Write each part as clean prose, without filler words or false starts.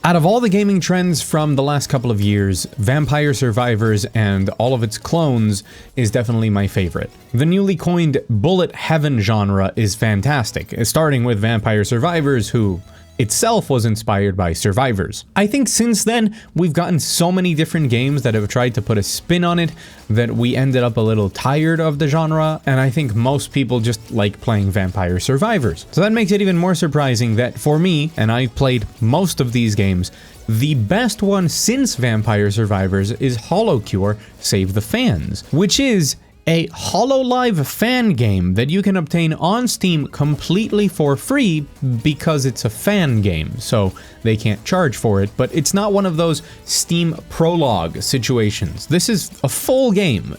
Out of all the gaming trends from the last couple of years, Vampire Survivors and all of its clones is definitely my favorite. The newly coined bullet heaven genre is fantastic, starting with Vampire Survivors, who itself was inspired by Survivors. I think since then, we've gotten so many different games that have tried to put a spin on it that we ended up a little tired of the genre, and I think most people just like playing Vampire Survivors. So that makes it even more surprising that for me, and I've played most of these games, the best one since Vampire Survivors is Holocure Save the Fans, which is a Hololive fan game that you can obtain on Steam completely for free because it's a fan game, so they can't charge for it, but it's not one of those Steam prologue situations. This is a full game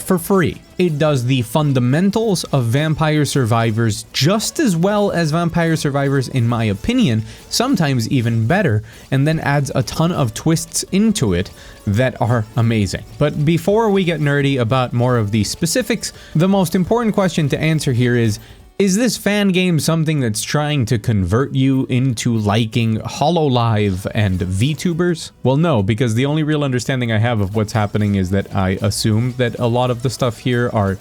for free. It does the fundamentals of Vampire Survivors just as well as Vampire Survivors in my opinion, sometimes even better, and then adds a ton of twists into it that are amazing. But before we get nerdy about more of the specifics, the most important question to answer here is this fan game something that's trying to convert you into liking Hololive and VTubers? Well, no, because the only real understanding I have of what's happening is that I assume that a lot of the stuff here are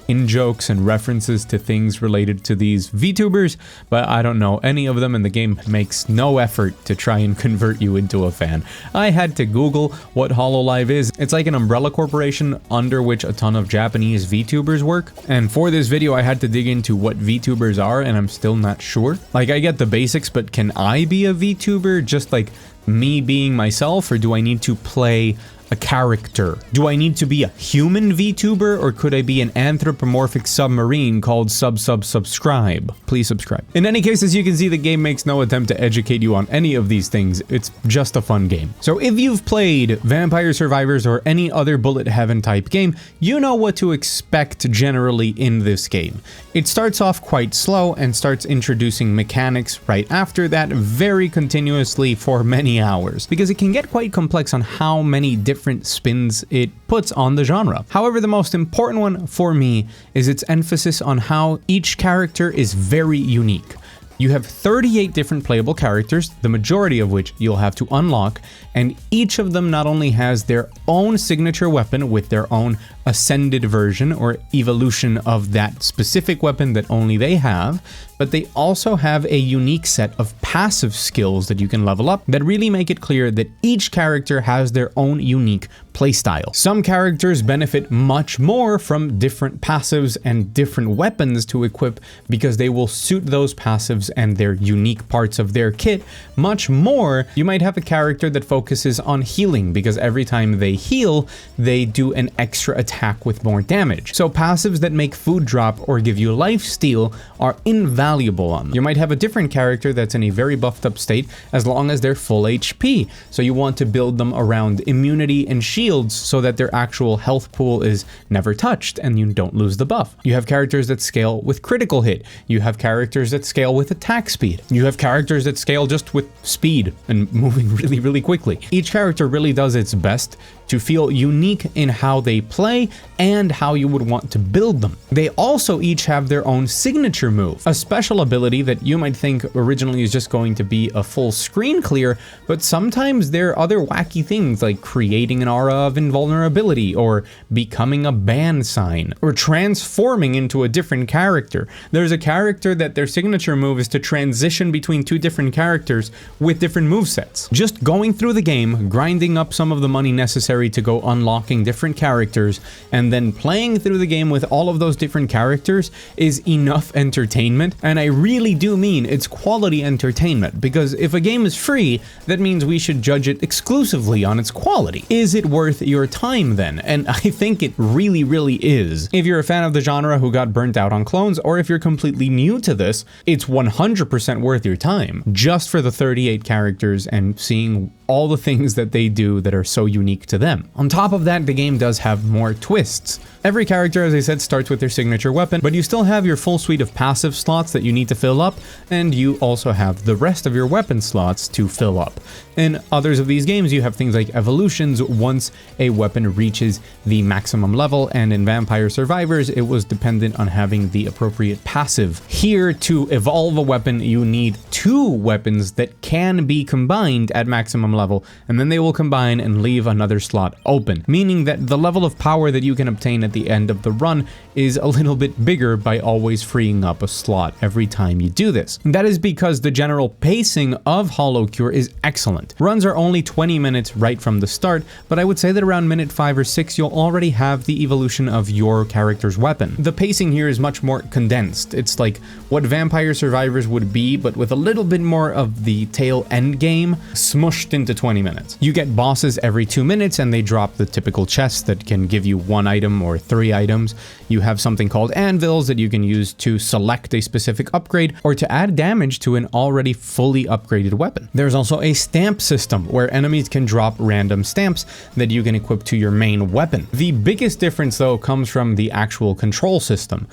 in-jokes and references to things related to these VTubers, but I don't know any of them, and the game makes no effort to try and convert you into a fan. I had to Google what Hololive is. It's like an umbrella corporation under which a ton of Japanese VTubers work, and for this video I had to dig into what VTubers are, and I'm still not sure. Like, I get the basics, but can I be a VTuber just like me being myself, or do I need to play a character? Do I need to be a human VTuber, or could I be an anthropomorphic submarine called subscribe? Please subscribe. In any case, as you can see, the game makes no attempt to educate you on any of these things. It's just a fun game. So if you've played Vampire Survivors or any other bullet heaven type game, you know what to expect generally in this game. It starts off quite slow and starts introducing mechanics right after that very continuously for many hours, because it can get quite complex on how many different spins it puts on the genre. However, the most important one for me is its emphasis on how each character is very unique. You have 38 different playable characters, the majority of which you'll have to unlock, and each of them not only has their own signature weapon with their own ascended version or evolution of that specific weapon that only they have, but they also have a unique set of passive skills that you can level up that really make it clear that each character has their own unique playstyle. Some characters benefit much more from different passives and different weapons to equip because they will suit those passives and their unique parts of their kit much more. You might have a character that focuses on healing because every time they heal, they do an extra attack with more damage. So passives that make food drop or give you life steal are invaluable on them. You might have a different character that's in a very buffed up state as long as they're full HP. So you want to build them around immunity and shields so that their actual health pool is never touched and you don't lose the buff. You have characters that scale with critical hit. You have characters that scale with attack speed. You have characters that scale just with speed and moving really quickly. Each character really does its best to feel unique in how they play and how you would want to build them. They also each have their own signature move, a special ability that you might think originally is just going to be a full screen clear, but sometimes there are other wacky things like creating an aura of invulnerability or becoming a ban sign or transforming into a different character. There's a character that their signature move is to transition between two different characters with different movesets. Just going through the game, grinding up some of the money necessary to go unlocking different characters, and then playing through the game with all of those different characters is enough entertainment, and I really do mean it's quality entertainment, because if a game is free, that means we should judge it exclusively on its quality. Is it worth your time then? And I think it really is. If you're a fan of the genre who got burnt out on clones, or if you're completely new to this, it's 100% worth your time, just for the 38 characters and seeing all the things that they do that are so unique to them. On top of that, the game does have more twists. Every character, as I said, starts with their signature weapon, but you still have your full suite of passive slots that you need to fill up, and you also have the rest of your weapon slots to fill up. In others of these games, you have things like evolutions once a weapon reaches the maximum level, and in Vampire Survivors, it was dependent on having the appropriate passive. Here, to evolve a weapon, you need 2 weapons that can be combined at maximum level, and then they will combine and leave another slot open, meaning that the level of power that you can obtain at the end of the run is a little bit bigger by always freeing up a slot every time you do this. That is because the general pacing of Holocure is excellent. Runs are only 20 minutes right from the start, but I would say that around minute 5 or 6 you'll already have the evolution of your character's weapon. The pacing here is much more condensed. It's like what Vampire Survivors would be, but with a little bit more of the tail end game smushed into 20 minutes. You get bosses every 2 minutes and they drop the typical chests that can give you 1 item or 3 items. You have something called anvils that you can use to select a specific upgrade or to add damage to an already fully upgraded weapon. There's also a stamp system where enemies can drop random stamps that you can equip to your main weapon. The biggest difference though comes from the actual control system.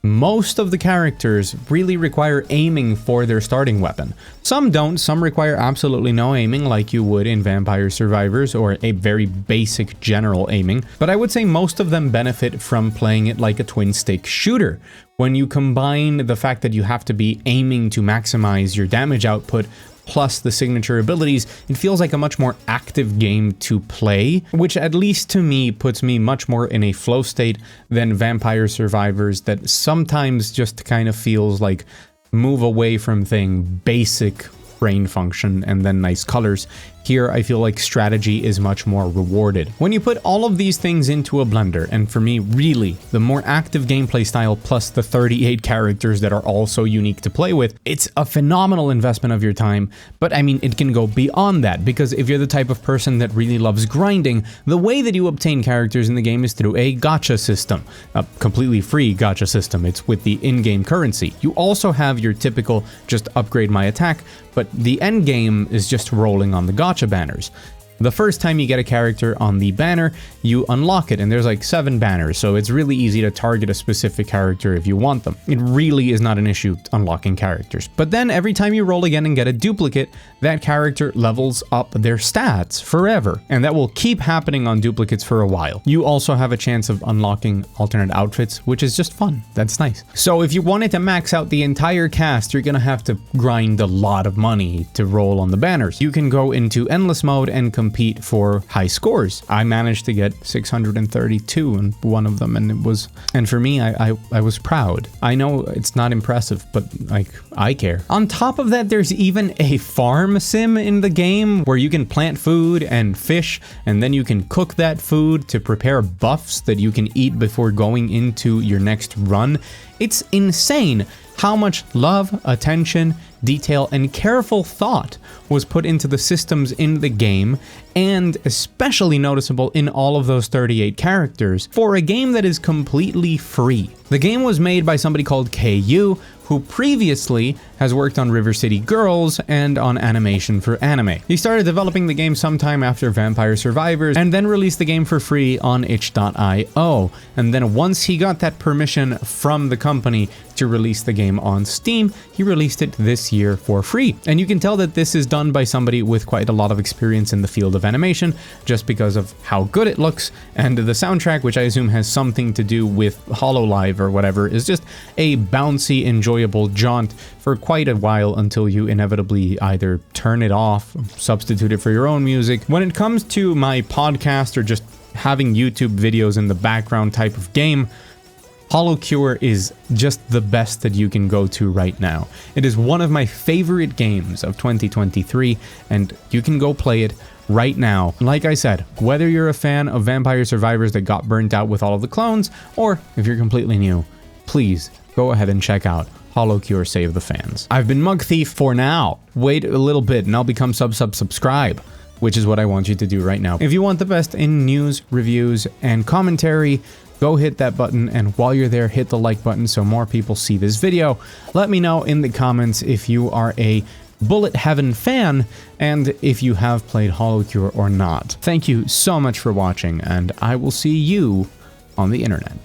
Most of the characters really require aiming for their starting weapon. Some don't, some require absolutely no aiming like you would in Vampire Survivors, or a very basic general aiming, but I would say most of them benefit from playing it like a twin stick shooter. When you combine the fact that you have to be aiming to maximize your damage output plus the signature abilities, it feels like a much more active game to play, which at least to me puts me much more in a flow state than Vampire Survivors that sometimes just kind of feels like move away from thing, basic brain function and then nice colors. Here, I feel like strategy is much more rewarded. When you put all of these things into a blender, and for me, really, the more active gameplay style plus the 38 characters that are all so unique to play with, it's a phenomenal investment of your time, but I mean, it can go beyond that, because if you're the type of person that really loves grinding, the way that you obtain characters in the game is through a gacha system, a completely free gacha system. It's with the in-game currency. You also have your typical just upgrade my attack, but the end game is just rolling on the gacha banners. The first time you get a character on the banner, you unlock it, and there's like 7 banners, so it's really easy to target a specific character if you want them. It really is not an issue unlocking characters. But then every time you roll again and get a duplicate, that character levels up their stats forever, and that will keep happening on duplicates for a while. You also have a chance of unlocking alternate outfits, which is just fun. That's nice. So if you wanted to max out the entire cast, you're gonna have to grind a lot of money to roll on the banners. You can go into endless mode and compete for high scores. I managed to get 632 in one of them, and for me, I was proud. I know it's not impressive, but like, I care. On top of that, there's even a farm sim in the game where you can plant food and fish, and then you can cook that food to prepare buffs that you can eat before going into your next run. It's insane how much love, attention, detail, and careful thought was put into the systems in the game, and especially noticeable in all of those 38 characters for a game that is completely free. The game was made by somebody called KU, who previously has worked on River City Girls and on animation for anime. He started developing the game sometime after Vampire Survivors and then released the game for free on itch.io. And then once he got that permission from the company to release the game on Steam, he released it this year for free. And you can tell that this is done by somebody with quite a lot of experience in the field of animation, just because of how good it looks, and the soundtrack, which I assume has something to do with Hololive or whatever, is just a bouncy, enjoyable jaunt for quite a while until you inevitably either turn it off, substitute it for your own music. When it comes to my podcast or just having YouTube videos in the background type of game, Holocure is just the best that you can go to right now. It is one of my favorite games of 2023, and you can go play it right now. Like I said, whether you're a fan of Vampire Survivors that got burnt out with all of the clones, or if you're completely new, please go ahead and check out Holocure Save the Fans. I've been Mugthief for now. Wait a little bit and I'll become subscribe, which is what I want you to do right now. If you want the best in news, reviews, and commentary, go hit that button, and while you're there, hit the like button so more people see this video. Let me know in the comments if you are a Bullet Heaven fan, and if you have played Holocure or not. Thank you so much for watching, and I will see you on the internet.